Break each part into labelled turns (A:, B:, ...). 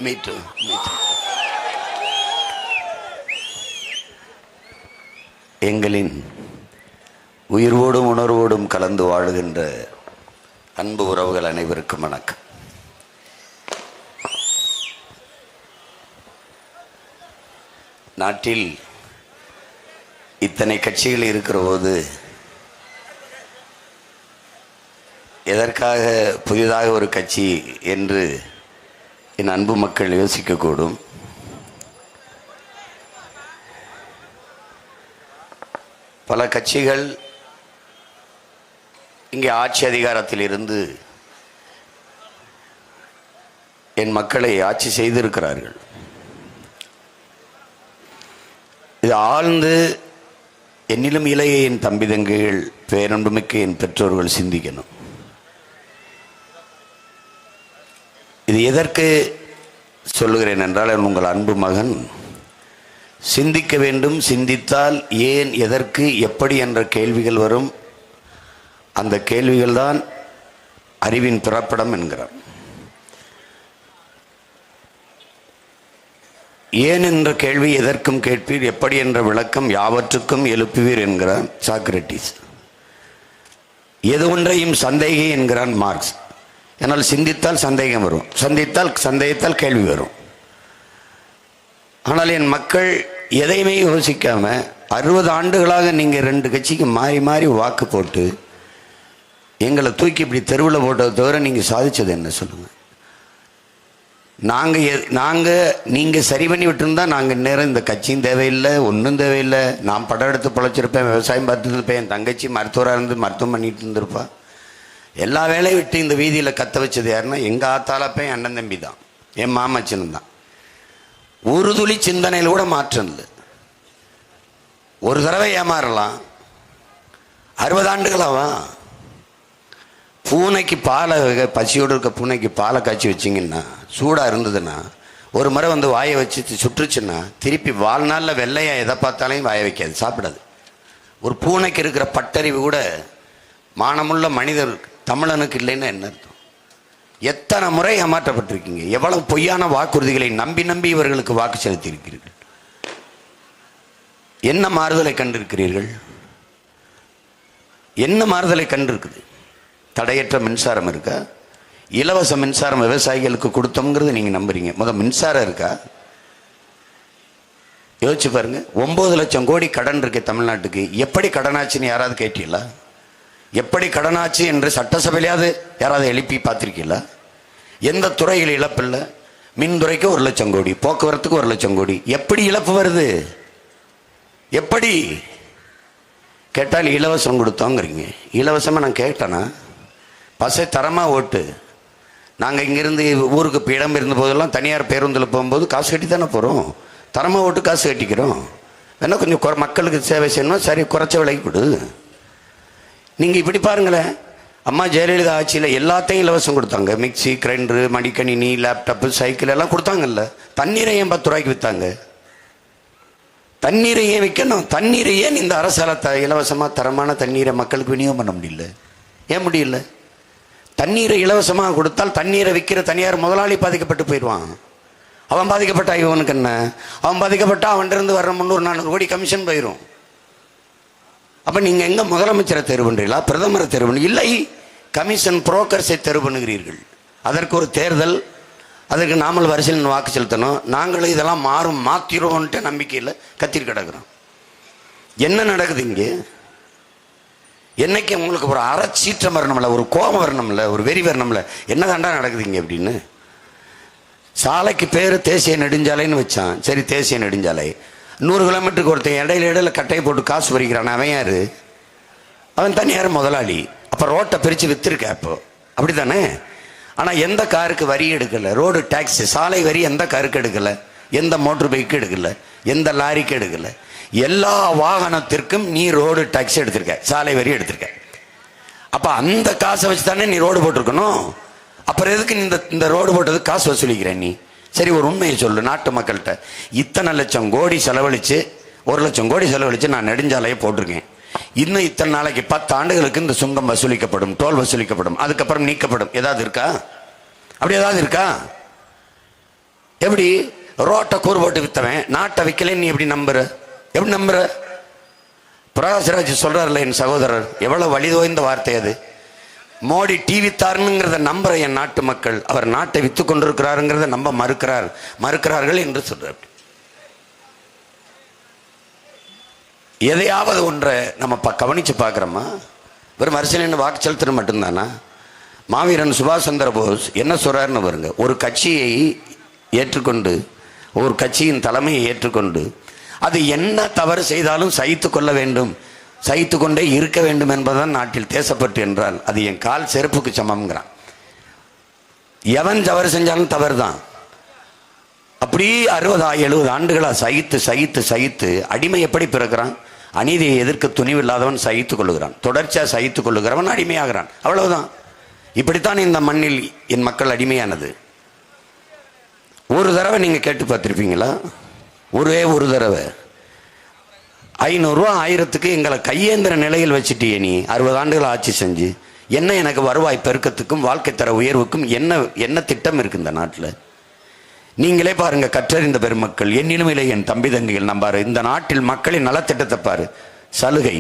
A: மீட்டு எங்களின் உயிர்வோடும் உணர்வோடும் கலந்து வாழுகின்ற அன்பு உறவுகள் அனைவருக்கும் வணக்கம். நாட்டில் இத்தனை கட்சிகள் இருக்கிற போது எதற்காக புதிதாக ஒரு கட்சி என்று என் அன்பு மக்கள் யோசிக்கக்கூடும். பல கட்சிகள் இங்கே ஆட்சி அதிகாரத்தில் இருந்து என் மக்களை ஆட்சி செய்திருக்கிறார்கள். இது ஆழ்ந்து என்னிலும் இளைய என் தம்பி தங்கைகள், பேரன்புமிக்க என் பெற்றோர்கள் சிந்திக்கணும். இது எதற்கு சொல்லுகிறேன் என்றால், உங்கள் அன்பு மகன் சிந்திக்க வேண்டும். சிந்தித்தால் ஏன், எதற்கு, எப்படி என்ற கேள்விகள் வரும். அந்த கேள்விகள் தான் அறிவின் பிறப்பிடம் என்கிறார். ஏன் என்ற கேள்வி எதற்கும் கேட்பீர், எப்படி என்ற விளக்கம் யாவற்றுக்கும் எழுப்புவீர் என்கிறான் சாக்ரட்டிஸ். எது ஒன்றையும் சந்தேகம் என்கிறான் மார்க்ஸ். ஆனால் சிந்தித்தால் சந்தேகம் வரும், சந்தேகத்தால் கேள்வி வரும். ஆனால் என் மக்கள் எதையுமே யோசிக்காம 60 ஆண்டுகளாக நீங்கள் 2 கட்சிக்கு மாறி மாறி வாக்கு போட்டு எங்களை தூக்கி இப்படி தெருவில் போட்டதை தவிர நீங்கள் சாதிச்சது என்ன சொல்லுங்கள்? நீங்கள் சரி பண்ணி விட்டுருந்தா நாங்கள் நேரம் இந்த கட்சியும் தேவையில்லை, ஒன்றும் தேவையில்லை. நான் படம் எடுத்து பிழைச்சிருப்பேன், விவசாயம் பார்த்துட்டு இருப்பேன், என் தங்கச்சி மருத்துவராக இருந்து மருத்துவம் பண்ணிட்டு இருந்திருப்பா. எல்லா வேலையும் விட்டு இந்த வீதியில் கத்த வச்சது யாருன்னா எங்கள் ஆத்தாலப்பேன் அண்ணன் தம்பி தான், என் மாமச்சனும் தான். ஒரு துளி சிந்தனையில் கூட மாற்றம் இல்லை. ஒரு தடவை ஏமாறலாம், 60 ஆண்டுகளாவா? பூனைக்கு பாலை, பசியோடு இருக்க பூனைக்கு பாலை காய்ச்சி வச்சிங்கன்னா, சூடாக இருந்ததுன்னா ஒரு முறை வந்து வாயை வச்சு சுற்றுச்சுன்னா திருப்பி வாழ்நாளில் வெள்ளையா எதை பார்த்தாலையும் வாய வைக்காது, சாப்பிடாது. ஒரு பூனைக்கு இருக்கிற பட்டறிவு கூட மானமுள்ள மனிதர் தமிழனுக்கு இல்லைன்னா என்ன அர்த்தம்? எத்தனை முறை ஏமாற்றப்பட்டிருக்கீங்க, எவ்வளவு பொய்யான வாக்குறுதிகளை நம்பி நம்பி இவர்களுக்கு வாக்கு செலுத்தியிருக்கிறீர்கள். என்ன மாறுதலை கண்டிருக்கிறீர்கள்? என்ன மாறுதலை கண்டிருக்குது? தடையற்ற மின்சாரம் இருக்கா? இலவச மின்சாரம் விவசாயிகளுக்கு கொடுத்தோங்கிறது நீங்க நம்புறீங்க. முதல் மின்சாரம் இருக்கா? யோசிச்சு பாருங்க. 9 லட்சம் கோடி கடன் இருக்கு தமிழ்நாட்டுக்கு. எப்படி கடனாச்சுன்னு யாராவது கேட்டீங்களா? எப்படி கடனாச்சு என்று சட்டசபையிலாவது யாராவது எழுப்பி பார்த்திருக்கீங்களா? எந்த துறையில் இழப்பில்லை. மின்துறைக்கு 1 லட்சம் கோடி, போக்குவரத்துக்கு 1 லட்சம் கோடி. எப்படி இழப்பு வருது? எப்படி கேட்டால் இலவசம் கொடுத்தோங்கிறீங்க. இலவசமாக நான் கேட்டேன்னா பஸ்ஸை தரமாக ஓட்டு. நாங்கள் இங்கேருந்து ஊருக்கு இப்போ இடம் இருந்த போதெல்லாம் தனியார் பேருந்தில் போகும்போது காசு கட்டி தானே போகிறோம். தரமாக ஓட்டு காசு கட்டிக்கிறோம். வேணா கொஞ்சம் மக்களுக்கு சேவை செய்யணும், சரி குறைச்ச விலைக்கு கொடு. நீங்கள் இப்படி பாருங்களேன், அம்மா ஜெயலலிதா ஆட்சியில் எல்லாத்தையும் இலவசம் கொடுத்தாங்க. மிக்சி, கிரைண்டரு, மடிக்கணினி, லேப்டாப்பு, சைக்கிள் எல்லாம் கொடுத்தாங்கல்ல. தண்ணீரை ஏன் 10 ரூபாய்க்கு விற்றாங்க? தண்ணீரை ஏன் விற்கணும்? தண்ணீரை ஏன் இந்த அரசால இலவசமாக தரமான தண்ணீரை மக்களுக்கு விநியோகம் பண்ண முடியல? ஏன் முடியல? தண்ணீரை இலவசமாக கொடுத்தால் தண்ணீரை விற்கிற தனியார் முதலாளி பாதிக்கப்பட்டு போயிடுவான். அவன் பாதிக்கப்பட்டா இவனுக்கு என்ன? அவன் பாதிக்கப்பட்டா அவன்கிட்ட வர்ற 300-400 கோடி கமிஷன் போயிடும். அப்போ நீங்கள் எங்கே முதலமைச்சரை தேர்வு பண்ணுறீங்களா, பிரதமரை தேர்வு பண்ணி? இல்லை, கமிஷன் புரோக்கர்ஸை தேர்வு பண்ணுகிறீர்கள். அதற்கு ஒரு தேர்தல், அதற்கு நாமல் வரிசையில் வாக்கு செலுத்தணும். நாங்களும் இதெல்லாம் மாற்றிடுவோன்ட்டு நம்பிக்கையில் கத்திட்டு கிடக்குறோம். என்ன நடக்குது இங்கே? என்னைக்கு உங்களுக்கு ஒரு அறச்சீற்றம் வரணும்ல, ஒரு கோபம் வரணும்ல, ஒரு வெறி வரணும்ல, என்ன தாண்டா நடக்குது இங்கே அப்படின்னு. சாலைக்கு பேர் தேசிய நெடுஞ்சாலைன்னு வச்சான். சரி, தேசிய நெடுஞ்சாலை 100 கிலோமீட்டருக்கு ஒருத்தன் இடையில கட்டையை போட்டு காசு பறிக்கிறான். அவன் யாரு? அவன் தனியார் முதலாளி. அப்போ ரோட்டை பிரித்து விற்றுருக்க. அப்போ அப்படி தானே? ஆனால் எந்த காருக்கு வரி எடுக்கலை, ரோடு டாக்ஸ், சாலை வரி எந்த காருக்கு எடுக்கலை, எந்த மோட்டர் பைக்கு எடுக்கலை, எந்த லாரிக்கு எடுக்கலை. எல்லா வாகனத்திற்கும் நீ ரோடு டாக்ஸ் எடுத்திருக்க, சாலை வரி எடுத்திருக்க. அப்போ அந்த காசை வச்சு தானே நீ ரோடு போட்டிருக்கணும். அப்புறம் எதுக்கு நீ இந்த ரோடு போட்டது காசு வசூலிக்கிற நீ? சரி, ஒரு உண்மையை சொல்லு நாட்டு மக்கள்கிட்ட. இத்தனை லட்சம் கோடி செலவழித்து, 1 லட்சம் கோடி செலவழித்து நான் நெடுஞ்சாலையை போட்டிருக்கேன். இன்னும் இத்தனை நாளைக்கு 10 ஆண்டுகளுக்கு இந்த சுங்கம் வசூலிக்கப்படும், டோல் வசூலிக்கப்படும், அதுக்கப்புறம் நீக்கப்படும். ஏதாவது இருக்கா? அப்படி ஏதாவது இருக்கா? எப்படி ரோட்டை கூறு போட்டு வித்தவன் நாட்டை விற்கலன்னு நீ எப்படி நம்புற? எப்படி நம்புற? பிரகாஷ்ராஜ் சொல்றாருல என் சகோதரர், எவ்வளவு வலிதோய்ந்த வார்த்தை அது. மோடி டிவி தாருங்கிறத நம்புற என் நாட்டு மக்கள் அவர் நாட்டை வித்து கொண்டிருக்கிறாருங்கிறத நம்ப மறுக்கிறார்கள் என்று சொல்றார். எதையாவது ஒன்றை நம்ம கவனிச்சு பார்க்கிறோமா? வெறும் அரசியல் வாக்கு செலுத்துறது மட்டும்தானா? மாவீரன் சுபாஷ் சந்திர போஸ் என்ன சொல்றாருன்னு பாருங்க. ஒரு கட்சியை ஏற்றுக்கொண்டு, ஒரு கட்சியின் தலைமையை ஏற்றுக்கொண்டு அது என்ன தவறு செய்தாலும் சகித்து கொள்ள வேண்டும், சகித்து கொண்டே இருக்க வேண்டும் என்பதுதான் நாட்டில் தேசப்பற்று என்றால் அது என் கால் செருப்புக்கு சமம்ங்கிறான். எவன் தவறு செஞ்சாலும் தவறு தான். அப்படி 60-70 ஆண்டுகளா சகித்து சகித்து சகித்து அடிமை எப்படி பிறக்கிறான்? அநீதியை எதிர்க்க துணிவில்லாதவன் சகித்துக் கொள்ளுகிறான். தொடர்ச்சியா சகித்துக் கொள்ளுகிறவன் அடிமையாகிறான். அவ்வளவுதான். இப்படித்தான் இந்த மண்ணில் என் மக்கள் அடிமையானது. ஒரு தடவை நீங்க கேட்டு பார்த்திருப்பீங்களா? ஒரே ஒரு தடவை 500 ரூபா 1000க்கு எங்களை கையேந்திர நிலையில் வச்சுட்டியே நீ 60 ஆண்டுகள் ஆட்சி செஞ்சு, என்ன எனக்கு வருவாய் பெருக்கத்துக்கும் வாழ்க்கை தர உயர்வுக்கும் என்ன திட்டம் இருக்கு இந்த நாட்டில்? நீங்களே பாருங்க. கற்றறிந்த பெருமக்கள், என்னிலும் இல்லை என் தம்பி தங்கைகள் நம்பாரு. இந்த நாட்டில் மக்களின் நலத்திட்டத்தை பாரு. சலுகை,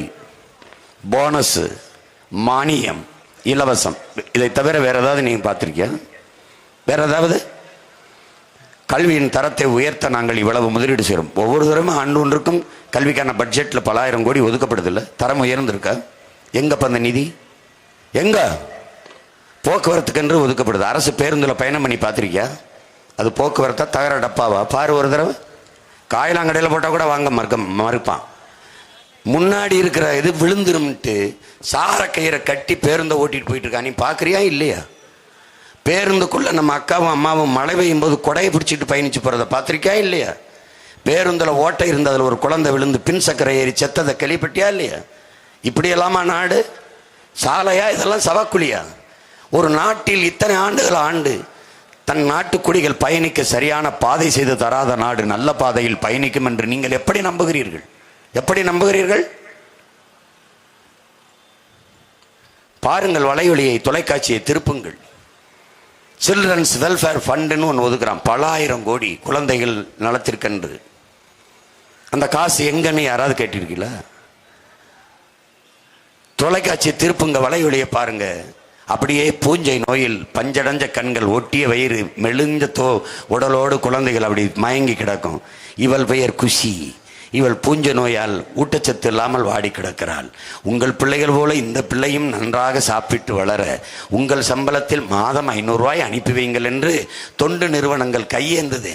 A: போனஸ், மானியம், இலவசம், இதை தவிர வேற ஏதாவது நீங்க பார்த்திருக்கியா? வேற ஏதாவது? கல்வியின் தரத்தை உயர்த்த நாங்கள் இவ்வளவு முதலீடு செய்கிறோம். ஒவ்வொரு தரமும் ஆண்டு ஒன்றுக்கும் கல்விக்கான பட்ஜெட்டில் பல ஆயிரம் கோடி ஒதுக்கப்படுதில்லை. தரம் உயர்ந்திருக்கா? எங்கப்ப அந்த நிதி எங்க? போக்குவரத்துக்கென்று ஒதுக்கப்படுது. அரசு பேருந்தில் பயணம் பண்ணி பார்த்துருக்கியா? அது போக்குவரத்தா தகர டப்பாவா? பாரு ஒரு தடவை. காயலாங்கடையில் போட்டால் கூட வாங்க மறுப்பான். முன்னாடி இருக்கிற இது விழுந்துரும்ட்டு சாரக்கயிறை கட்டி பேருந்தை ஓட்டிட்டு போயிட்டு இருக்கா. நீ பார்க்குறியா இல்லையா? பேருந்துக்குள்ள நம்ம அக்காவும் அம்மாவும் மழை பெய்யும் போது கொடையை பிடிச்சிட்டு பயணிச்சு போறதை பார்த்திருக்கியா இல்லையா? பேருந்துல ஓட்டை இருந்து அதில் ஒரு குழந்தை விழுந்து பின் சக்கரை ஏறி செத்ததை கேள்விப்பட்டியா இல்லையா? இப்படி எல்லாமா நாடு? சாலையா? இதெல்லாம் சவக்குழியா? ஒரு நாட்டில் இத்தனை ஆண்டுகள் ஆண்டு தன் நாட்டு குடிகள் பயணிக்க சரியான பாதை செய்து தராத நாடு நல்ல பாதையில் பயணிக்கும் என்று நீங்கள் எப்படி நம்புகிறீர்கள்? எப்படி நம்புகிறீர்கள்? பாருங்கள், வலைவலியை, தொலைக்காட்சியை திருப்புங்கள். சில்ட்ரன்ஸ் வெல்ஃபேர் ஃபண்டுன்னு ஒன்று ஒதுக்குறான். பல ஆயிரம் கோடி குழந்தைகள் நலத்திற்கென்று. அந்த காசு எங்கன்னு யாராவது கேட்டிருக்கீங்களா? தொலைக்காட்சி திருப்புங்க, வலைவலியை பாருங்க. அப்படியே பூஞ்சை நோயில் பஞ்சடைஞ்ச கண்கள், ஒட்டிய வயிறு, மெலிஞ்ச உடலோடு குழந்தைகள் அப்படி மயங்கி கிடக்கும். இவள் பெயர் குஷி. இவள் பூஞ்ச நோயால் ஊட்டச்சத்து இல்லாமல் வாடி கிடக்கிறாள். உங்கள் பிள்ளைகள் போல இந்த பிள்ளையும் நன்றாக சாப்பிட்டு வளர உங்கள் சம்பளத்தில் மாதம் 500 ரூபாய் அனுப்பி வைங்கள் என்று தொண்டு நிறுவனங்கள் கையேந்தது.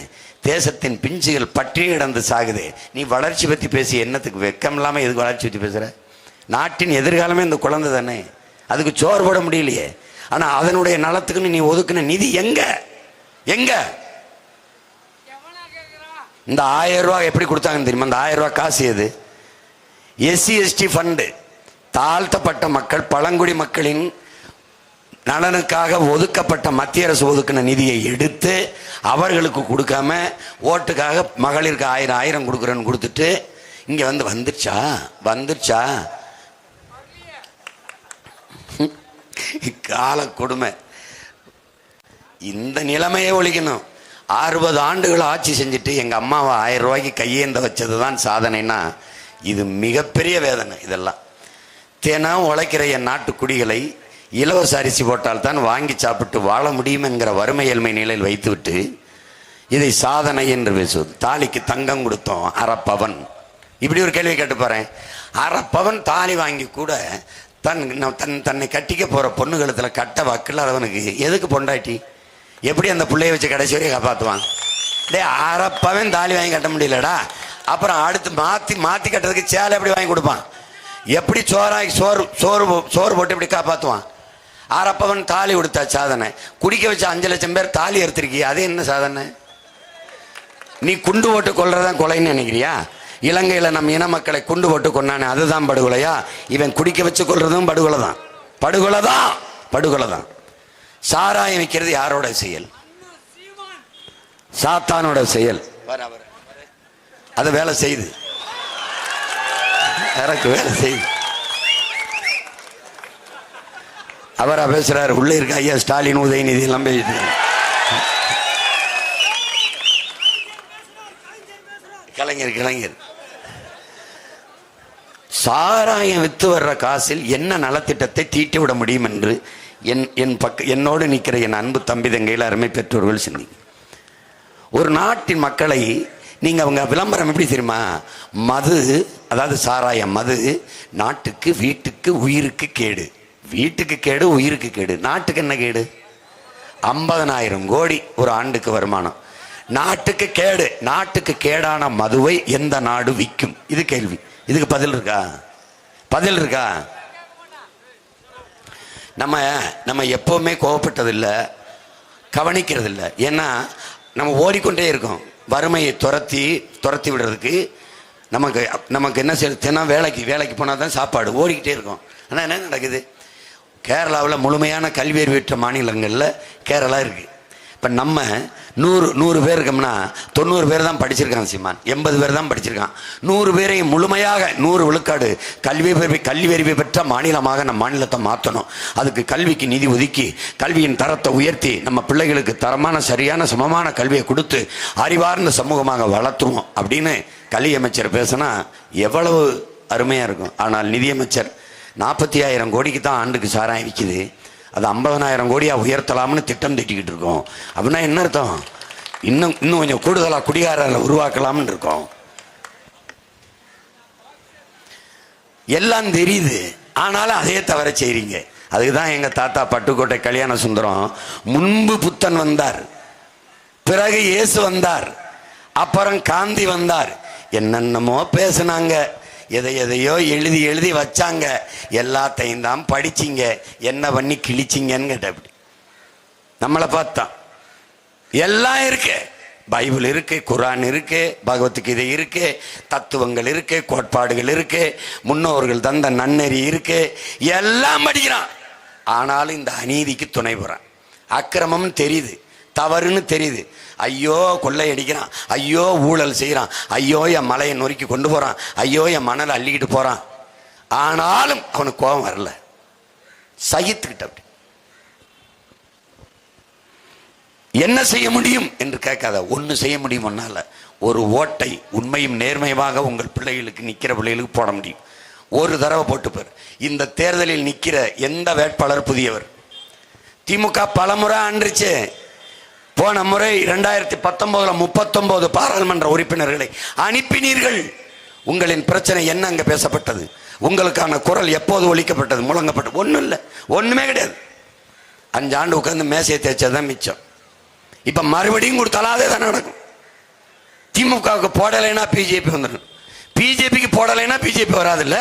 A: தேசத்தின் பிஞ்சுகள் பற்றி கிடந்து சாகுது. நீ வளர்ச்சி பற்றி பேசி என்னத்துக்கு? வெக்கம் இல்லாமல் எதுக்கு வளர்ச்சி பற்றி பேசுற? நாட்டின் எதிர்காலமே இந்த குழந்தை தானே. அதுக்கு சோறு போட முடியலையே. ஆனா அதனுடைய நலத்துக்குன்னு நீ ஒதுக்குன நிதி எங்க? எங்க? இந்த 1000 ரூபாய் எப்படி கொடுத்தாங்கன்னு தெரியுமா? இந்த 1000 ரூபாய் காசு எது? எஸ்சி எஸ்டி ஃபண்டு, தாழ்த்தப்பட்ட மக்கள், பழங்குடி மக்களின் நலனுக்காக ஒதுக்கப்பட்ட மத்திய அரசு ஒதுக்கின நிதியை எடுத்து அவர்களுக்கு கொடுக்காம ஓட்டுக்காக மகளிருக்கு 1000 கொடுக்குறேன்னு கொடுத்துட்டு இங்க வந்துருச்சா கால கொடுமை. இந்த நிலைமையை ஒழிக்கணும். 60 ஆண்டுகள் ஆட்சி செஞ்சுட்டு எங்க அம்மாவை 1000 ரூபாய்க்கு கையேந்த வச்சதுதான் சாதனைனா இது மிகப்பெரிய வேதனை. இதெல்லாம் தினம் உழைக்கிற என் நாட்டு குடிகளை இலவச அரிசி போட்டால் தான் வாங்கி சாப்பிட்டு வாழ முடியும் என்கிற வறுமை ஏழ்மை நிலையில் வைத்துவிட்டு இதை சாதனை என்று பேசுவது. தாலிக்கு தங்கம் கொடுத்தோம், 1/2 பவன். இப்படி ஒரு கேள்வி கேட்டு பாறேன். 1/2 பவன் தாலி வாங்கி கூட தன்னை கட்டிக்க போற பொண்ணுகளுத்துல கட்ட வாக்கில் அவனுக்கு எதுக்கு பொண்டாட்டி? எப்படி அந்த பிள்ளைய வச்சு கடைசி வரையும் காப்பாற்றுவான்? 1/2 பவன் தாலி வாங்கி கட்ட முடியலடா. அப்புறம் அடுத்து மாத்தி கட்டுறதுக்கு சேலை எப்படி வாங்கி கொடுப்பான்? எப்படி சோறு போட்டு எப்படி காப்பாற்றுவான்? 1/2 பவன் தாலி கொடுத்தா சாதனை. குடிக்க வச்ச 5 லட்சம் பேர் தாலி எடுத்திருக்கிய, அது என்ன சாதனை? நீ குண்டு போட்டு கொல்றதான் கொலைன்னு நினைக்கிறியா? இலங்கையில நம்ம இன மக்களை குண்டு போட்டு கொண்டானே, அதுதான் படுகொலையா? இவன் குடிக்க வச்சு கொள்றதும் படுகொலை தான். சாராயம் விற்கிறது யாரோட செயல்? சாத்தானோட செயல். அது வேலை செய்யுது, எனக்கு வேலை செய்யுது. அவரா பேசுறாரு, உள்ள இருக்க ஐயா ஸ்டாலின், உதயநிதி எல்லாம் பேசிட்டு. கலைஞர் சாராயம் வித்து வர்ற காசில் என்ன நலத்திட்டத்தை தீட்டி விட முடியும் என்று என்னோடு நிற்கிற என் அன்பு தம்பி தங்கையில் அருமை பெற்றோர்கள் சிந்திங்க. ஒரு நாட்டின் மக்களை நீங்க அவங்க விளம்பரம் எப்படி தெரியுமா? மது, அதாவது சாராயம், மது நாட்டுக்கு, வீட்டுக்கு, உயிருக்கு கேடு. வீட்டுக்கு கேடு, உயிருக்கு கேடு. நாட்டுக்கு என்ன கேடு? 50,000 கோடி ஒரு ஆண்டுக்கு வருமானம். நாட்டுக்கு கேடு. நாட்டுக்கு கேடான மதுவை எந்த நாடு விற்கும்? இது கேள்வி. இதுக்கு பதில் இருக்கா? பதில் இருக்கா? நம்ம எப்பவுமே கோவப்பட்டதில்லை, கவனிக்கிறது இல்லை. ஏன்னா நம்ம ஓடிக்கொண்டே இருக்கோம். வறுமையை துரத்தி விடுறதுக்கு நமக்கு என்ன செய்ய, தினம் வேலைக்கு போனால் தான் சாப்பாடு. ஓடிக்கிட்டே இருக்கோம். ஆனால் என்ன நடக்குது? கேரளாவில் முழுமையான கல்வி அறிவு பெற்ற மாநிலங்களில் கேரளா இருக்குது. இப்போ நம்ம 100 பேர் இருக்கோம்னா 90 பேர் தான் படிச்சிருக்காங்க சீமான், 80 பேர் தான் படிச்சிருக்கான். 100 பேரையும் முழுமையாக 100 விழுக்காடு கல்வி அறிவு பெற்ற மாநிலமாக நம்ம மாநிலத்தை மாற்றணும். அதுக்கு கல்விக்கு நிதி ஒதுக்கி கல்வியின் தரத்தை உயர்த்தி நம்ம பிள்ளைகளுக்கு தரமான சரியான சமமான கல்வியை கொடுத்து அறிவார்ந்த சமூகமாக வளர்த்துருவோம் அப்படின்னு கல்வி அமைச்சர் பேசினா எவ்வளவு அருமையாக இருக்கும். ஆனால் நிதியமைச்சர் 40,000 கோடிக்கு தான் ஆண்டுக்கு சாராயம் விற்கிது, அது 50,000 கோடியா உயர்த்தலாம்னு திட்டம் திட்டிக்கிட்டு இருக்கோம். அப்படின்னா என்ன அர்த்தம்? இன்னும் கொஞ்சம் கூடுதலாக குடிகாரர்களை உருவாக்கலாம்னு இருக்கோம். எல்லாம் தெரியுது, ஆனாலும் அதே தவிர செய்றீங்க. அதுக்குதான் எங்க தாத்தா பட்டுக்கோட்டை கல்யாண சுந்தரம், முன்பு புத்தன் வந்தார், பிறகு இயேசு வந்தார், அப்புறம் காந்தி வந்தார், என்னென்னமோ பேசுனாங்க, எதையோ எழுதி வச்சாங்க, எல்லாத்தையும் தான் படிச்சிங்க, என்ன பண்ணி கிழிச்சிங்கன்னு கேட்ட. நம்மளை பார்த்தா எல்லாம் இருக்கு. பைபிள் இருக்கு, குரான் இருக்கு, பகவத்கீதை இருக்கு, தத்துவங்கள் இருக்கு, கோட்பாடுகள் இருக்கு, முன்னோர்கள் தந்த நன்னெறி இருக்கு, எல்லாம் படிக்கிறான். ஆனாலும் இந்த அநீதிக்கு துணை போறான். அக்கிரமம் தெரியுது, தவறுன்னு தெரியுது. ஐயோ கொள்ளையடிக்கிறான், ஐயோ ஊழல் செய்யறான், ஐயோ என் மலையை நொறுக்கி கொண்டு போறான், ஐயோ என் மணலை அள்ளிக்கிட்டு போறான். ஆனாலும் அவனுக்கு கோபம் வரல, சகித்துக்கிட்ட. அப்படி என்ன செய்ய முடியும் என்று கேட்காத. ஒன்னு செய்ய முடியும். ஒன்னால ஒரு ஓட்டை உண்மையும் நேர்மையாக உங்கள் பிள்ளைகளுக்கு, நிக்கிற பிள்ளைகளுக்கு போட முடியும். ஒரு தடவை போட்டு பாரு. இந்த தேர்தலில் நிக்கிற எந்த வேட்பாளர் புதியவர்? திமுக பலமுறை அன்றுச்சு. போன முறை 2019 39 பாராளுமன்ற உறுப்பினர்களை அனுப்பினீர்கள். உங்களின் பிரச்சனை என்ன அங்க பேசப்பட்டது? உங்களுக்கான குரல் எப்போது ஒலிக்கப்பட்டது, முழங்கப்பட்டது? ஒன்றும் இல்லை, ஒண்ணுமே கிடையாது. 5 ஆண்டு உட்கார்ந்து மேசையை தேய்ச்சதான் மிச்சம். இப்ப மறுபடியும் கொடுத்தாலும் அதே தான் நடக்கும். திமுகவுக்கு போடலைன்னா பிஜேபி வந்துடும், பிஜேபிக்கு போடலைன்னா பிஜேபி வராது. இல்ல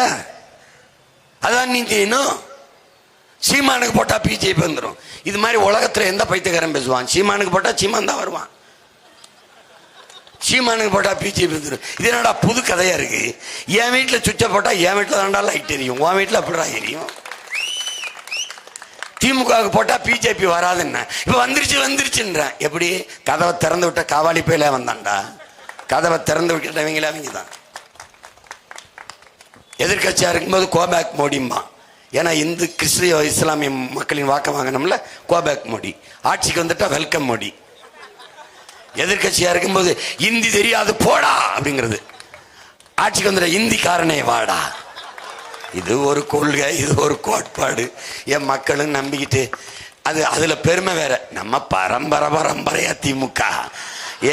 A: அதான் நீ செய்யணும். சீமானுக்கு போட்டா பிஜேபி வந்துடும். இது மாதிரி உலகத்துல எந்த பைத்தியக்காரன் பேசுவான்? சீமானுக்கு போட்டா சீமான் தான் வருவான், சீமானுக்கு போட்டா பிஜேபி வந்துடும். இது என்னடா புது கதையா இருக்கு? என் வீட்டுல சுவிட்ச போட்டா என் வீட்டுல தாண்டா லைட் எரியும், உன் வீட்டுல அப்படிடா எரியும். திமுகவுக்கு போட்டா பிஜேபி வராதுன்னா இப்ப வந்துருச்சுன்ற. எப்படி? கதவை திறந்து விட்ட காவாலி பேல வந்தான்டா. கதவை திறந்து விட்டவங்களே அவங்க தான். எதிர்கட்சியா இருக்கும்போது கோபேக் மோடிம்பா. ஏன்னா இந்து கிறிஸ்துவ இஸ்லாமிய மக்களின் வாக்க வாங்கணும்ல, கோபேக் மோடி. ஆட்சிக்கு வந்துட்டா வெல்கம் மோடி. எதிர்கட்சியா இருக்கும்போது இந்தி தெரியாது போடா அப்படிங்கிறது. ஆட்சிக்கு வந்துட்ட இந்திக்காரனே வாடா. இது ஒரு கொள்கை, இது ஒரு கோட்பாடு. என் மக்களும் நம்பிக்கிட்டு அதுல பெருமை வேற. நம்ம பரம்பரையா திமுக.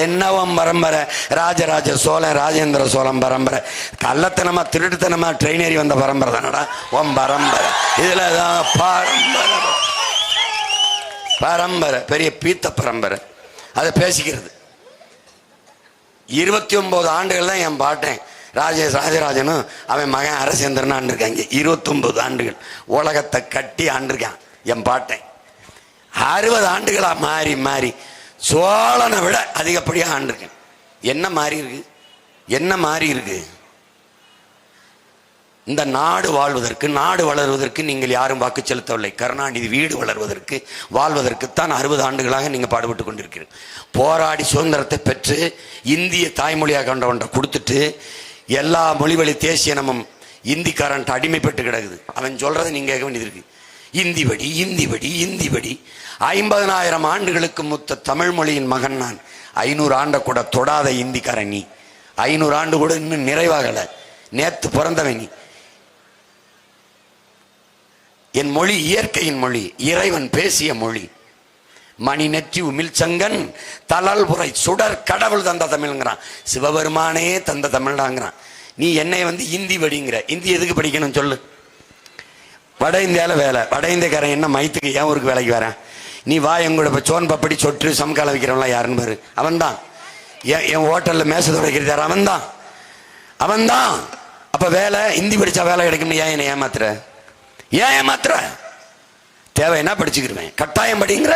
A: என்னவம் பரம்பரை? ராஜராஜ சோழன், ராஜேந்திர சோழன் பரம்பரை. கள்ளத்தனமா திருட்டுத்தனமா ட்ரெயின் ஏறி வந்த பரம்பரை தானடா உன் பரம்பரை. இதுலதான் பரம்பரை, பெரிய பீத்த பரம்பரை. அதை பேசிக்கிறது. 29 ஆண்டுகள் தான் என் பாட்டேன் ராஜராஜனும் அவன் மகன் அரசேந்திரன் ஆண்டிருக்காங்க. 29 ஆண்டுகள் உலகத்தை கட்டி ஆண்டிருக்கான் என் பாட்டேன். 60 ஆண்டுகளா மாறி மாறி சோழனை விட அதிகப்படியாக ஆண்டிருக்கேன். என்ன மாறி இருக்கு? என்ன மாறி இருக்கு? இந்த நாடு வாழ்வதற்கு, நாடு வளர்வதற்கு நீங்கள் யாரும் வாக்கு செலுத்தவில்லை. கருணாநிதி வீடு வளர்வதற்கு, வாழ்வதற்குத்தான் 60 ஆண்டுகளாக நீங்க பாடுபட்டு கொண்டிருக்கிறீர்கள். போராடி சுதந்திரத்தை பெற்று இந்திய தாய்மொழியாக கொண்டவன்றை கொடுத்துட்டு எல்லா மொழிவழி தேசியனமும் இந்திக்காரன் அடிமைப்பட்டு கிடக்குது. அவன் சொல்றதை நீங்க கேட்க வேண்டியது இருக்கு. இந்தி படி, இந்தி படி, இந்தி படி. 50,000 ஆண்டுகளுக்கு முத்த தமிழ் மொழியின் மகன் நான். 500 ஆண்டை கூட தொடாத இந்திக்காரன் நீ. 500 ஆண்டு கூட இன்னும் நிறைவாகல. நேத்து பிறந்தவன். என் மொழி இயற்கையின் மொழி, இறைவன் பேசிய மொழி. மணி நெற்றி உமிழ் சங்கன் தலால் புரை சுடர் கடவுள் தந்த தமிழ்ங்கிறான். சிவபெருமானே தந்த தமிழ்டாங்கிறான். நீ என்னை இந்தி படிங்கிற. இந்தி எதுக்கு படிக்கணும் சொல்லு? வட இந்தியாவில் வேலை. வட இந்தியக்காரன் என்ன மயத்துக்கு ஏன் ஊருக்கு வேலைக்கு வரேன்? நீ வா எங்கூட இப்போ சோன் பப்படி சொட்டு சமக்காலம் வைக்கிறவன்லாம் யாருன்னு பாரு. அவன் தான். என் ஹோட்டலில் மேச துடைக்கிறது யார்? அவன் தான். அப்போ வேலை இந்தி படித்தா வேலை கிடைக்கும்னு ஏன் என்னை ஏமாத்துற? ஏன் ஏமாத்துற? தேவை என்ன படிச்சுக்கிருவேன், கட்டாயம் படிங்கிற.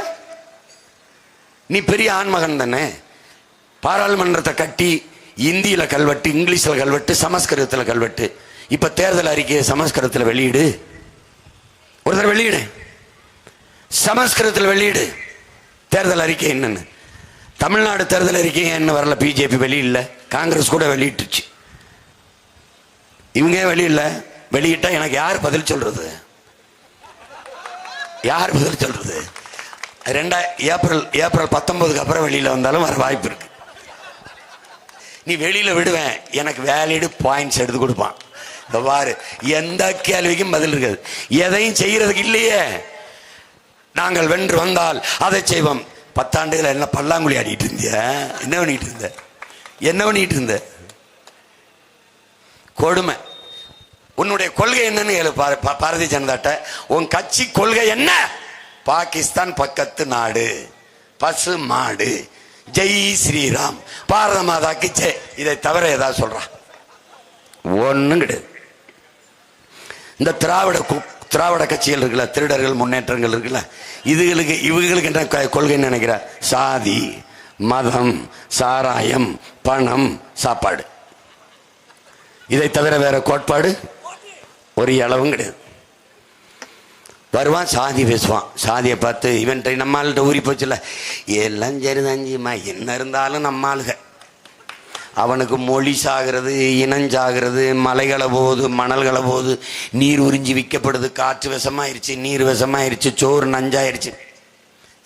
A: நீ பெரிய ஆண்மகன் தானே. பாராளுமன்றத்தை கட்டி இந்தியில் கல்வெட்டு, இங்கிலீஷில் கல்வெட்டு, சமஸ்கிருதத்தில் கல்வெட்டு. இப்போ தேர்தல் அறிக்கையை சமஸ்கிருதத்தில் வெளியிடு. ஒருத்தர் வெளியிடு, சமஸ்கிருதத்தில் வெளியிடு தேர்தல் அறிக்கை என்னன்னு. தமிழ்நாடு தேர்தல் அறிக்கை என்ன வரல? பிஜேபி வெளியில்ல, காங்கிரஸ் கூட வெளியிட்டுச்சு. இவங்க வெளியில்ல. வெளியிட்டா எனக்கு யார் பதில் சொல்றது? யார் பதில் சொல்றது? ஏப்ரல் 19 அப்புறம் வெளியில வந்தாலும் வர வாய்ப்பு இருக்கு. நீ வெளியில விடுவேன், எனக்கு வேலிடு பாயிண்ட்ஸ் எடுத்து கொடுப்பான். பாரு, எந்த கேள்விக்கும் பதில் இருக்காது. எதையும் செய்யறதுக்கு இல்லையே. நாங்கள் வென்று வந்தால் அதை செய்வோம். 10 ஆண்டுகள் என்ன பல்லாங்குழி ஆடிட்டு இருந்திய? என்ன பண்ணிட்டு இருந்த? கொடுமை. உன்னுடைய கொள்கை என்னன்னு கேளு பாரதிய ஜனதாட்ட. உன் கட்சி கொள்கை என்ன? பாகிஸ்தான் பக்கத்து நாடு, பசு மாடு, ஜெய் ஸ்ரீராம், பாரத மாதாக்கு ஜெய். இதை தவிர ஏதாவது சொல்றான்? ஒன்னும் கிடையாது. இந்த திராவிட கட்சிகள் இருக்குல்ல, திருடர்கள் முன்னேற்றங்கள் இருக்குல்ல, இவங்களுக்கு என்ன கொள்கைன்னு நினைக்கிற? சாதி, மதம், சாராயம், பணம், சாப்பாடு. இதை தவிர வேற கோட்பாடு ஒரு அளவும் கிடையாது. வருவான், சாதி பேசுவான். சாதியை பார்த்து இவன் நம்மள்கிட்ட ஊறி போச்சுல, எல்லாம் சரிதாஞ்சிமா, என்ன இருந்தாலும் நம்ம ஆளுக. அவனுக்கு மொழி சாகிறது, இனஞ்சாகிறது, மலைகளை போகுது, மணல்களை போகுது, நீர் உறிஞ்சி விற்கப்படுது, காற்று விஷமாயிருச்சு, நீர் விஷமாயிருச்சு, சோறு நஞ்சாயிருச்சு.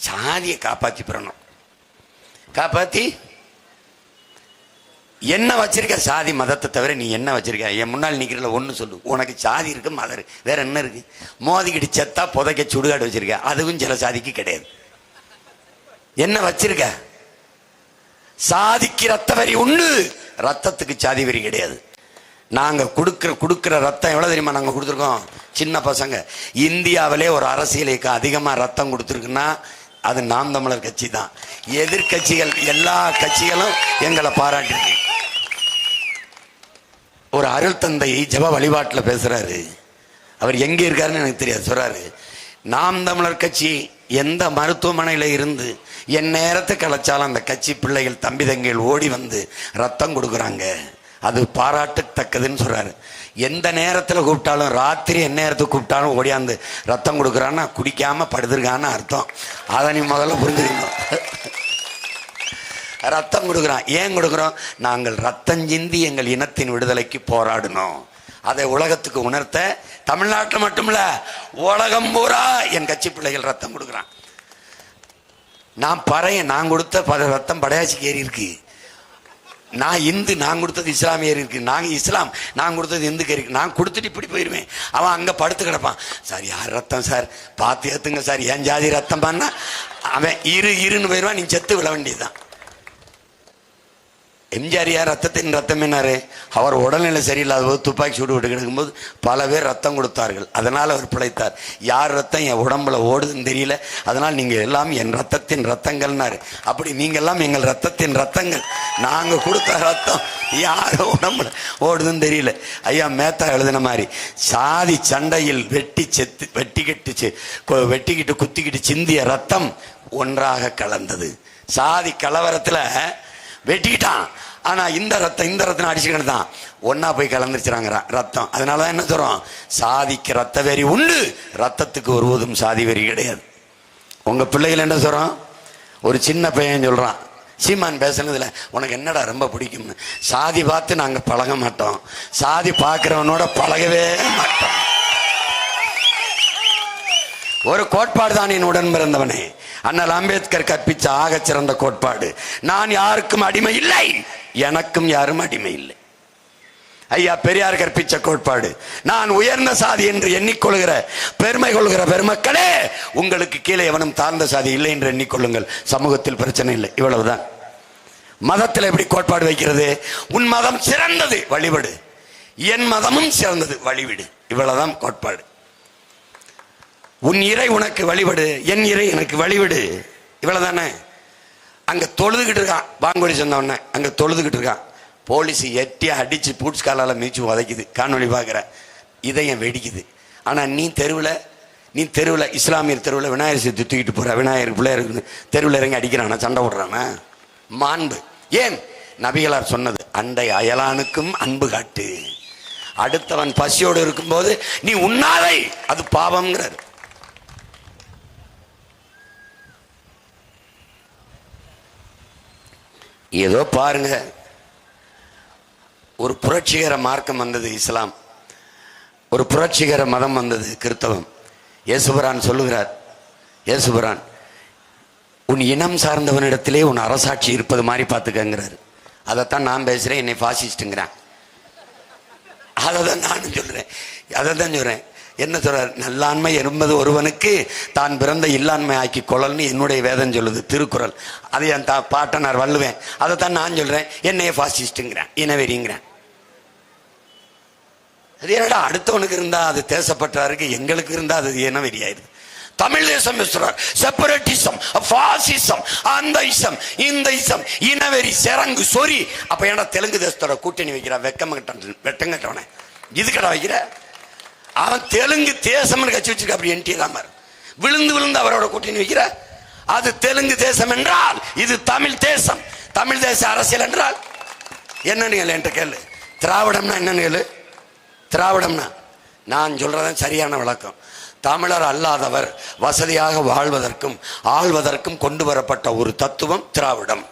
A: சாதியை காப்பாற்றி பெறணும். காப்பாற்றி என்ன வச்சிருக்க? சாதி மதத்தை தவிர நீ என்ன வச்சிருக்க? என் முன்னால் நிக்கிறதுல ஒன்று சொல்லு. உனக்கு சாதி இருக்கு, மதம் இருக்கு, வேற என்ன இருக்கு? மோதிக்கிட்டு செத்தா புதைக்க சுடுகாடு வச்சிருக்க. அதுவும் சில சாதிக்கு கிடையாது. என்ன வச்சிருக்க? சாதிக்கு ரத்த வரி உண்டு, ரத்தத்துக்கு சாதி வரி கிடையாது. நாங்க கொடுக்கிற ரத்தம் எவ்வளவு தெரியுமா? நாங்க கொடுத்துருக்கோம். சின்ன பசங்க இந்தியாவிலே ஒரு அரசியல் இயக்கம் அதிகமா ரத்தம் கொடுத்துருக்குன்னா அது நாம் தமிழர் கட்சி தான். எதிர்கட்சிகள் எல்லா கட்சிகளும் எங்களை பாராட்டிருக்கு. ஒரு அருள் தந்தை ஜப வழிபாட்டில் பேசுறாரு. அவர் எங்க இருக்காருன்னு எனக்கு தெரியாது. சொல்றாரு, நாம் தமிழர் கட்சி எந்த மருத்துவமனையில இருந்து என் நேரத்தை கலைச்சாலும் அந்த கட்சி பிள்ளைகள் தம்பி தங்கைகள் ஓடி வந்து ரத்தம் கொடுக்குறாங்க, அது பாராட்டத்தக்கதுன்னு சொல்றாரு. எந்த நேரத்தில் கூப்பிட்டாலும், ராத்திரி என்ன நேரத்துக்கு கூப்பிட்டாலும் ஓடியாந்து ரத்தம் கொடுக்குறான்னா குடிக்காம படுத்திருக்கான்னு அர்த்தம். அதை நீ முதல்ல புரிஞ்சுக்கணும். ரத்தம் கொடுக்குறான். ஏன் கொடுக்குறோம்? நாங்கள் ரத்தம் சிந்தி எங்கள் இனத்தின் விடுதலைக்கு போராடணும். அதை உலகத்துக்கு உணர்த்த தமிழ்நாட்டில் மட்டுமில்ல உலகம் பூரா என் கட்சி பிள்ளைகள் ரத்தம் கொடுக்குறான். நான் கொடுத்த ரத்தம் படையாச்சிக்கு ஏறி இருக்கு. நான் இந்து, நான் கொடுத்தது இஸ்லாமிய ஏறி இருக்கு. இஸ்லாம் நான் கொடுத்தது இந்துக்கு இருக்கு. நான் கொடுத்துட்டு இப்படி போயிருவேன். அவன் அங்க படுத்து கிடப்பான். சார் யார் ரத்தம் சார், பார்த்து ஏத்துங்க சார், என் ஜாதி ரத்தம் பண்ணா அவன் இருன்னு போயிருவான். நீ செத்து விழ வேண்டியதுதான். எம்ஜிஆர் யார் ரத்தத்தின் ரத்தம் என்னாரு? அவர் உடல்நிலை சரியில்லாத போது துப்பாக்கி சூடு விட்டு கிடக்கும்போது பல பேர் ரத்தம் கொடுத்தார்கள். அதனால் அவர் பிழைத்தார். யார் ரத்தம் என் உடம்புல ஓடுதுன்னு தெரியல, அதனால் நீங்கள் எல்லாம் என் ரத்தத்தின் ரத்தங்கள்னாரு. அப்படி நீங்கள் எல்லாம் எங்கள் ரத்தத்தின் ரத்தங்கள். நாங்கள் கொடுத்த ரத்தம் யார் உடம்புல ஓடுதுன்னு தெரியல. ஐயா மேத்தா எழுதின மாதிரி சாதி சண்டையில் வெட்டிக்கிட்டு குத்திக்கிட்டு சிந்திய ரத்தம் ஒன்றாக கலந்தது. சாதி கலவரத்தில் வெட்டிக்கிட்டான், ஆனா இந்த ரத்தம் அடிச்சுக்கிட்டு தான் ஒன்னா போய் கலந்துருச்சுறாங்க ரத்தம். அதனாலதான் என்ன சொல்றோம்? சாதிக்கு ரத்த வெறி உண்டு, ரத்தத்துக்கு ஒருவதும் சாதி வெறி கிடையாது. உங்க பிள்ளைகள் என்ன சொல்றோம்? ஒரு சின்ன பையன் சொல்றான், சீமான் பேசுனதுல உனக்கு என்னடா ரொம்ப பிடிக்கும்னு. சாதி பார்த்து நாங்க பழக மாட்டோம், சாதி பார்க்கிறவனோட பழகவே மாட்டோம். ஒரு கோட்பாடு தான் என் உடன் பிறந்தவனே. அண்ணல் அம்பேத்கர் கற்பிச்ச ஆக சிறந்த கோட்பாடு, நான் யாருக்கும் அடிமை இல்லை, எனக்கும் யாரும் அடிமை இல்லை. ஐயா பெரியார் கற்பிச்ச கோட்பாடு, நான் உயர்ந்த சாதி என்று எண்ணிக்கொள்கிற பெருமை கொள்கிற பெருமக்களே, உங்களுக்கு கீழே எவனும் தாழ்ந்த சாதி இல்லை என்று எண்ணிக்கொள்ளுங்கள், சமூகத்தில் பிரச்சனை இல்லை. இவ்வளவுதான். மதத்தில் எப்படி கோட்பாடு வைக்கிறது? உன் மதம் சிறந்தது, வழிபடு. என் மதமும் சிறந்தது, வழிவிடு. இவ்வளவுதான் கோட்பாடு. உன் இறை உனக்கு வழிபடு, என் இறை எனக்கு வழிவிடு. இவ்வளவுதானே. அங்க தொழுதுகிட்டு இருக்கான், பாங்கொலி சொன்ன அங்க தொழுதுகிட்டு இருக்கான். போலீஸ் எட்டி அடிச்சு பூட்ஸ் காலால மீச்சு உதைக்குது, காணொலி பார்க்குற, இதயம் வெடிக்குது. ஆனா நீ தெருவில் இஸ்லாமியர் தெருவில் விநாயகர் சேர்த்து தூக்கிட்டு போற, விநாயகர் பிள்ளையருக்கு தெருவில் இறங்கி அடிக்கிறானா, சண்டை போடுறானா? மாண்பு. ஏன்? நபிகளார் சொன்னது, அண்டை அயலானுக்கும் அன்பு காட்டு. அடுத்தவன் பசியோடு இருக்கும்போது நீ உண்ணாதை, அது பாவம்ங்கிறார். ஏதோ பாருங்க, ஒரு புரட்சிகர மார்க்கம் வந்தது இஸ்லாம், ஒரு புரட்சிகர மதம் வந்தது கிறிஸ்தவம். இயேசுபிரான் சொல்லுகிறார், இயேசுபிரான் உன் இனம் சார்ந்தவனிடத்திலே உன் அரசாட்சி இருப்பது மாதிரி பார்த்துக்கங்கிறார். அதைத்தான் நான் பேசுறேன், என்னை பாசிஸ்டுங்கிறேன். அதை தான் நானும் சொல்றேன், அதை தான் சொல்றேன். என்ன சொல்றார்? நல்லாண்மை என்பது ஒருவனுக்கு தான் பிறந்த இல்லாண்மை ஆக்கி கொள்ளல்னு என்னுடைய வேதம் சொல்லுது, திருக்குறள். அதை என் பாட்டனார் வள்ளுவேன். அதைத்தான் நான் சொல்றேன், என்னைய பாசிஸ்டுங்கிறேன், இனவெறிங்கிறேன். அது என்னடா, அடுத்தவனுக்கு இருந்தா அது தேசப்பற்றாருக்கு, எங்களுக்கு இருந்தா அது இனவெறியாயிருது. தமிழ் தேசம் செப்பரேட்டிசம், பாசிசம், அந்த இசம், இந்த இசம், இனவெறி, செரங்கு, சொறி. அப்ப ஏன்னா தெலுங்கு தேசத்தோட கூட்டணி வைக்கிற வெட்டங்கட்டவன இதுக்கடா வைக்கிற? அவன் தெலுங்கு தேசம் கட்சி வச்சிருக்க, அப்படி என்டிஆர் விழுந்து அவரோட கூட்டணி வைக்கிற. அது தெலுங்கு தேசம் என்றால் இது தமிழ் தேசம். தமிழ் தேச அரசியல் என்றால் என்னன்னு என்கிட்ட கேளு. திராவிடம்னா என்னன்னு கேளு. திராவிடம்னா நான் சொல்றதான் சரியான விளக்கம். தமிழர் அல்லாதவர் வசதியாக வாழ்வதற்கும் ஆள்வதற்கும் கொண்டு வரப்பட்ட ஒரு தத்துவம் திராவிடம்.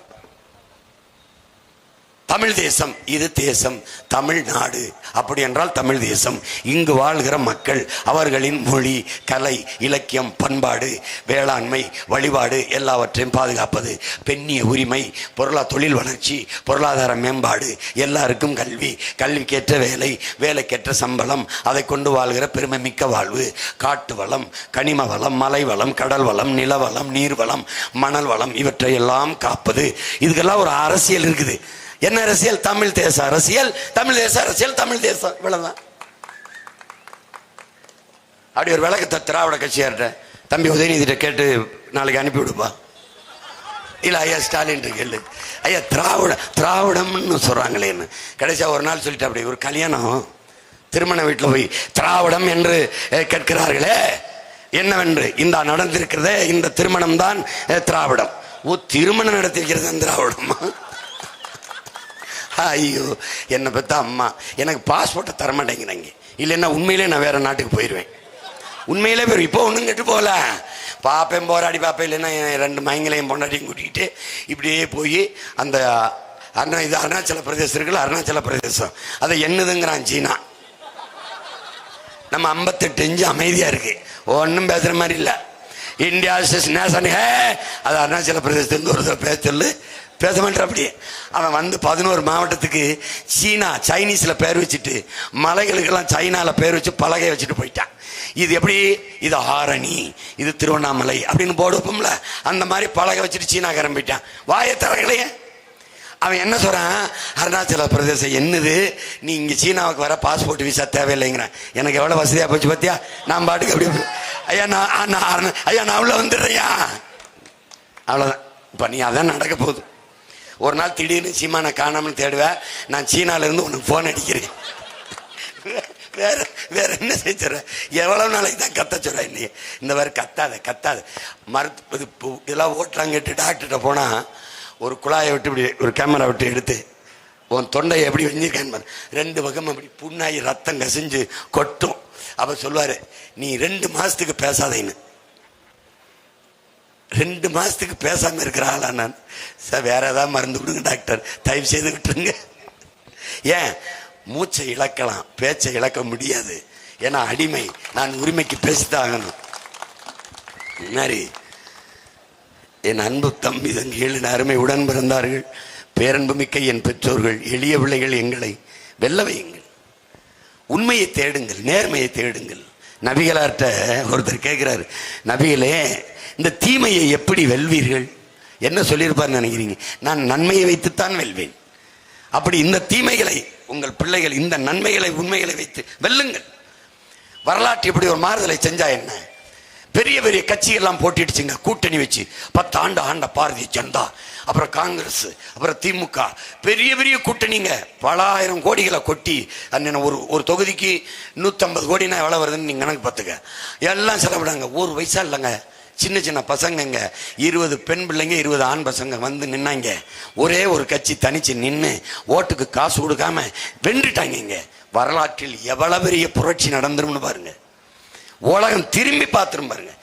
A: தமிழ் தேசம், இது தேசம், தமிழ்நாடு. அப்படி என்றால் தமிழ் தேசம். இங்கு வாழ்கிற மக்கள், அவர்களின் மொழி, கலை, இலக்கியம், பண்பாடு, வேளாண்மை, வழிபாடு எல்லாவற்றையும் பாதுகாப்பது, பெண்ணிய உரிமை, தொழில் வளர்ச்சி, பொருளாதார மேம்பாடு, எல்லாருக்கும் கல்வி, கல்விக்கேற்ற வேலை, வேலைக்கேற்ற சம்பளம், அதை கொண்டு வாழ்கிற பெருமை மிக்க வாழ்வு, காட்டு வளம், கனிம வளம், மலை வளம், கடல் வளம், நிலவளம், நீர்வளம், மணல் வளம், இவற்றை எல்லாம் காப்பது. இதுக்கெல்லாம் ஒரு அரசியல் இருக்குது. என்ன அரசியல்? தமிழ் தேச அரசியல். தமிழ் தேச அரசியல், தமிழ் தேசம். இவ்வளவுதான். அப்படி ஒரு விளக்கத்தை திராவிட கட்சியார்ட்ட, தம்பி உதயநிதிட்ட கேட்டு நாளைக்கு அனுப்பி விடுப்பா. இல்ல ஐயா ஸ்டாலின் கேளு, ஐயா திராவிடம்னு சொல்றாங்களேன்னு. கடைசியா ஒரு நாள் சொல்லிட்டு, அப்படி ஒரு கல்யாணம் திருமண வீட்டில் போய் திராவிடம் என்று கேட்கிறார்களே, என்னவென்று இந்த நடந்திருக்கிறதே, இந்த திருமணம் தான் திராவிடம். ஓ, திருமணம் நடத்திருக்கிறது திராவிடமா? ஐயோ, என்னை பத்தா அம்மா எனக்கு பாஸ்போர்ட்டை தரமாட்டேங்கிறாங்க. இல்லைன்னா உண்மையிலே நான் வேற நாட்டுக்கு போயிடுவேன். உண்மையிலே போயிடும். இப்போ ஒன்றும் கெட்டு போகல, பாப்பேன், போராடி பாப்பேன். இல்லைன்னா ரெண்டு மயங்களையும் பொண்டாட்டியும் கூட்டிக்கிட்டு இப்படியே போய் அந்த இது அருணாச்சல பிரதேசம் இருக்குல்ல, அருணாச்சல பிரதேசம் அதை என்னதுங்கிறான் சீனா. நம்ம 58 இன்ச்சு அமைதியா இருக்கு, ஒன்றும் பேசுற மாதிரி இல்லை. இந்தியா நேஷன் ஹே, அது அருணாச்சல பிரதேசத்துலேருந்து ஒரு பேச சொல்லு, பேச மாட்டேன். அப்படியே அவன் வந்து 11 மாவட்டத்துக்கு சைனீஸ்ல பேர் வச்சுட்டு, மலைகளுக்கெல்லாம் சைனால பேர் வச்சு பலகை வச்சுட்டு போயிட்டான். இது எப்படி? இது ஆரணி, இது திருவண்ணாமலை அப்படின்னு போர்டு வைப்போம்ல, அந்த மாதிரி பலகை வச்சுட்டு சீனாக்காரன் போயிட்டான். வாயை திறக்கலையே. அவன் என்ன சொல்றான்? அருணாச்சல பிரதேசம் என்னது, நீ இங்க சீனாவுக்கு வர பாஸ்போர்ட் விசா தேவையில்லைங்கிறான். எனக்கு எவ்வளவு வசதியா போச்சு பத்தியா? நான் பாட்டுக்கு அப்படி, ஐயா நான் உள்ள வந்துடுறையா, அவ்வளவுதான். இப்ப நீ அதான் நடக்க போகுது. ஒரு நாள் திடீர்னு சீமானை காணாமல் தேடுவேன், நான் சீனால இருந்து உனக்கு போன் அடிக்கிறேன். வேற என்ன செஞ்சுற? எவ்வளவு நாளைக்கு தான் கத்த சொல்ற? இன்னைக்கு இந்த மாதிரி கத்தாத இதெல்லாம் ஓட்டலாம் கேட்டு டாக்டர்கிட்ட போனா, ஒரு குழாயை விட்டு இப்படி ஒரு கேமரா விட்டு எடுத்து உன் தொண்டையை எப்படி வெஞ்சிருக்கேன்னு 2 பக்கம் அப்படி புண்ணாகி ரத்தம் கசிஞ்சு கொட்டும். அப்ப சொல்லுவாரு, நீ 2 மாசத்துக்கு பேசாதேன்னு. 2 மாசத்துக்கு பேசாம இருக்கிற ஆளா நான்? சார் வேற ஏதாவது மருந்து கொடுங்க டாக்டர், தயவு செய்து விட்டுருங்க. ஏன்? மூச்சை இழக்கலாம், பேச்சை இழக்க முடியாது. ஏன்னா அடிமை, நான் உரிமைக்கு பேசித்தான் ஆகணும். மாதிரி என் அன்பு தம்பி தங்கிகள், அருமை உடன் பிறந்தார்கள், பேரன்புமிக்க என் பெற்றோர்கள், எளிய பிள்ளைகள், எங்களை வெல்ல வையுங்கள். உண்மையை தேடுங்கள், நேர்மையை தேடுங்கள். நபிகளார்ட்ட ஒருத்தர் கேட்கிறாரு, நபிகளே இந்த தீமையை எப்படி வெல்வீர்கள்? என்ன சொல்லியிருப்பார் நினைக்கிறீங்க? நான் நன்மையை வைத்துத்தான் வெல்வேன். அப்படி இந்த தீமைகளை உங்கள் பிள்ளைகள் இந்த நன்மைகளை உண்மைகளை வைத்து வெல்லுங்கள். வரலாற்று இப்படி ஒரு மாறுதலை செஞ்சா என்ன? பெரிய பெரிய கட்சியெல்லாம் போட்டிடுச்சுங்க, கூட்டணி வச்சு 10 ஆண்டு ஆண்ட பாரதிய ஜனதா, அப்புறம் காங்கிரஸ், அப்புறம் திமுக, பெரிய பெரிய கூட்டணிங்க. பல ஆயிரம் கோடிகளை கொட்டி ஒரு தொகுதிக்கு 150 கோடினா எவ்வளவு வருதுன்னு நீங்க கணக்கு பார்த்துக்க. எல்லாம் செலவிடாங்க. ஒரு வயசா இல்லைங்க, சின்ன சின்ன பசங்கங்க, 20 பெண் பிள்ளைங்க, 20 ஆண் பசங்க வந்து நின்னாங்க. ஒரே ஒரு கட்சி தனிச்சு நின்று ஓட்டுக்கு காசு கொடுக்காம வென்றுட்டாங்க. வரலாற்றில் எவ்வளவு பெரிய புரட்சி நடந்துரும்னு பாருங்க. உலகம் திரும்பி பார்த்துரும் பாருங்க.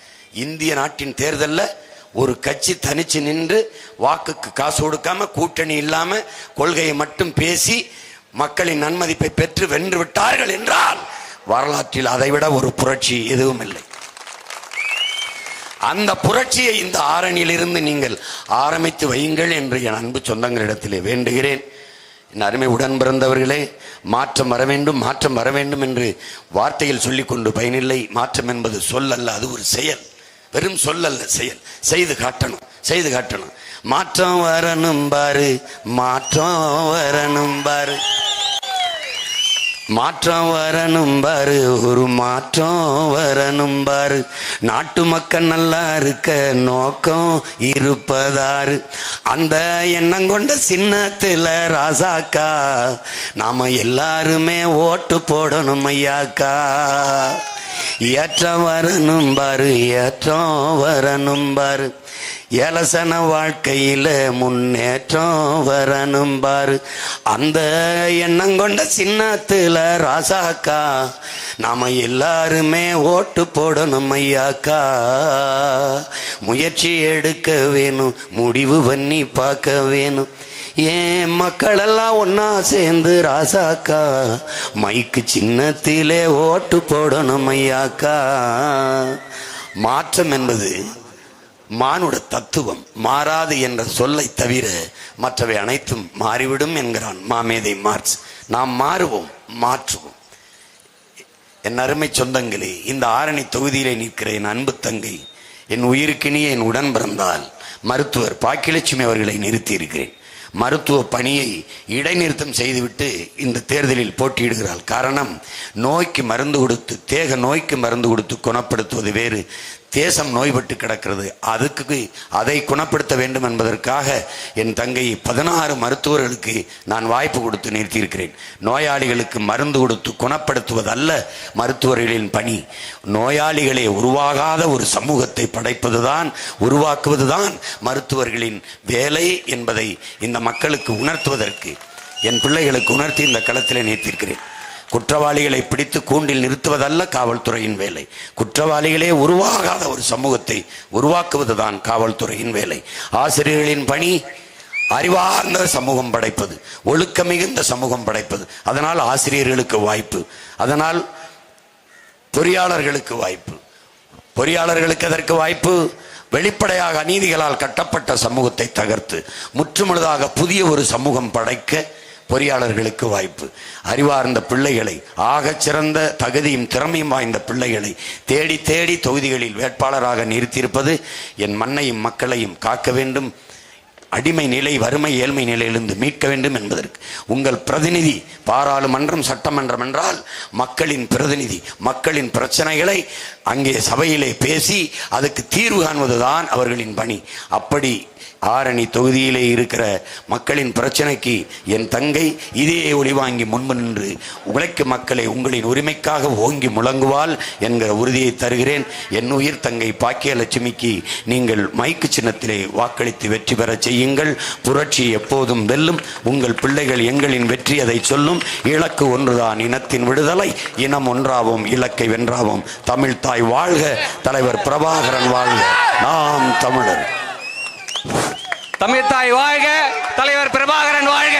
A: இந்திய நாட்டின் தேர்தலில் ஒரு கட்சி தனிச்சு நின்று வாக்குக்கு காசு கொடுக்காம, கூட்டணி இல்லாம, கொள்கையை மட்டும் பேசி மக்களின் நன்மதிப்பை பெற்று வென்று விட்டார்கள் என்றால் வரலாற்றில் அதைவிட ஒரு புரட்சி எதுவும் இல்லை. அந்த புரட்சியை இந்த ஆரணியிலிருந்து நீங்கள் ஆரம்பித்து வையுங்கள் என்று என் அன்பு சொந்தங்களிடத்திலே வேண்டுகிறேன். என் அருமை உடன் பிறந்தவர்களே, மாற்றம் வர வேண்டும், மாற்றம் வர வேண்டும் என்று வார்த்தையில் சொல்லிக்கொண்டு பயனில்லை. மாற்றம் என்பது சொல் அல்ல, அது ஒரு செயல். வெறும் சொல் அல்ல, செயல். செய்து காட்டணும், செய்து காட்டணும். மாற்றம் வரணும் பாரு, மாற்றம் வரணும் பாரு, மாற்றம் வரணும் பாரு, ஒரு மாற்றம் வரணும் பாரு. நாட்டு மக்கள் நல்லா இருக்க நோக்கம் இருப்பதாரு. அந்த எண்ணம் கொண்ட சின்னத்துல ராசாக்கா நாம எல்லாருமே ஓட்டு போடணும் ஐயாக்கா. ஏற்றம் வரணும் பாரு, ஏற்றம் வரணும் பாரு. ஏலசன வாழ்க்கையில முன்னேற்றம் வரணும் பாரு. அந்த எண்ணம் கொண்ட சின்னத்துல ராசாக்கா நாம எல்லாருமே ஓட்டு போடணும் ஐயாக்கா. முயற்சி எடுக்க வேணும், முடிவு பண்ணி பார்க்க வேணும். ஏன் மக்களெல்லாம் ஒன்னா சேர்ந்து ராசாக்கா மைக்கு சின்னத்திலே ஓட்டு போடணும் ஐயாக்கா. மாற்றம் என்பது மானுட தத்துவம். மாறாது என்ற சொல்லை தவிர மற்றவை அனைத்தும் மாறிவிடும் என்கிறான் மாமேதை மார்க்ஸ். நாம் மாறுவோம், மாற்றுவோம். என் அருமை சொந்தங்களே, இந்த ஆரணி தொகுதியிலே நிற்கிற என் அன்பு தங்கை, என் உயிருக்கினிய என் உடன் பிறந்தால் மருத்துவர் பாக்கியலட்சுமி அவர்களை நிறுத்தி இருக்கிறேன். மருத்துவ பணியை இடைநிறுத்தம் செய்துவிட்டு இந்த தேர்தலில் போட்டியிடுகிறாள். காரணம், நோய்க்கு மருந்து கொடுத்து, தேக நோய்க்கு மருந்து கொடுத்து குணப்படுத்துவது வேறு, தேசம் நோய்பட்டு கிடக்கிறது, அதுக்கு அதை குணப்படுத்த வேண்டும் என்பதற்காக என் தங்கை 16 மருத்துவர்களுக்கு நான் வாய்ப்பு கொடுத்து நிறுத்தியிருக்கிறேன். நோயாளிகளுக்கு மருந்து கொடுத்து குணப்படுத்துவதல்ல மருத்துவர்களின் பணி. நோயாளிகளே உருவாகாத ஒரு சமூகத்தை படைப்பதுதான், உருவாக்குவதுதான் மருத்துவர்களின் வேலை என்பதை இந்த மக்களுக்கு உணர்த்துவதற்கு, என் பிள்ளைகளுக்கு உணர்த்தி இந்த களத்திலே நிறுத்தியிருக்கிறேன். குற்றவாளிகளை பிடித்து கூண்டில் நிறுத்துவதல்ல காவல்துறையின் வேலை. குற்றவாளிகளே உருவாகாத ஒரு சமூகத்தை உருவாக்குவதுதான் காவல்துறையின் வேலை. ஆசிரியர்களின் பணி அறிவார்ந்த சமூகம் படைப்பது, ஒழுக்க மிகுந்த சமூகம் படைப்பது. அதனால் ஆசிரியர்களுக்கு வாய்ப்பு, அதனால் பொறியாளர்களுக்கு வாய்ப்பு. பொறியாளர்களுக்கு எதற்கு வாய்ப்பு? வெளிப்படையாக அநீதிகளால் கட்டப்பட்ட சமூகத்தை தகர்த்து முற்றுமுழுதாக புதிய ஒரு சமூகம் படைக்க பொறியாளர்களுக்கு வாய்ப்பு. அறிவார்ந்த பிள்ளைகளை, ஆகச் சிறந்த தகுதியும் திறமையும் வாய்ந்த பிள்ளைகளை தேடி தேடி தொகுதிகளில் வேட்பாளராக நிறுத்தியிருப்பது என் மண்ணையும் மக்களையும் காக்க வேண்டும், அடிமை நிலை, வறுமை, ஏழ்மை நிலையிலிருந்து மீட்க வேண்டும் என்பதற்கு. உங்கள் பிரதிநிதி பாராளுமன்றம், சட்டமன்றம் என்றால் மக்களின் பிரதிநிதி. மக்களின் பிரச்சனைகளை அங்கே சபையிலே பேசி அதுக்கு தீர்வு காண்பதுதான் அவர்களின் பணி. அப்படி ஆரணி தொகுதியிலே இருக்கிற மக்களின் பிரச்சனைக்கு என் தங்கை இதே ஒளி வாங்கி முன்பு நின்று உழைக்கும் மக்களை உங்களின் உரிமைக்காக ஓங்கி முழங்குவாள் என்கிற உறுதியை தருகிறேன். என் உயிர் தங்கை பாக்கியலட்சுமிக்கு நீங்கள் மைக்கு சின்னத்திலே வாக்களித்து வெற்றி பெற செய்யுங்கள். புரட்சி எப்போதும் வெல்லும். உங்கள் பிள்ளைகள் எங்களின் வெற்றி அதை சொல்லும். இலக்கு ஒன்றுதான், இனத்தின் விடுதலை. இனம் ஒன்றாவோம், இலக்கை வென்றாவோம். தமிழ் தாய் வாழ்க, தலைவர் பிரபாகரன் வாழ்க, நாம் தமிழர்.
B: தமிழ்த்தாய் வாழ்க, தலைவர் பிரபாகரன் வாழ்க.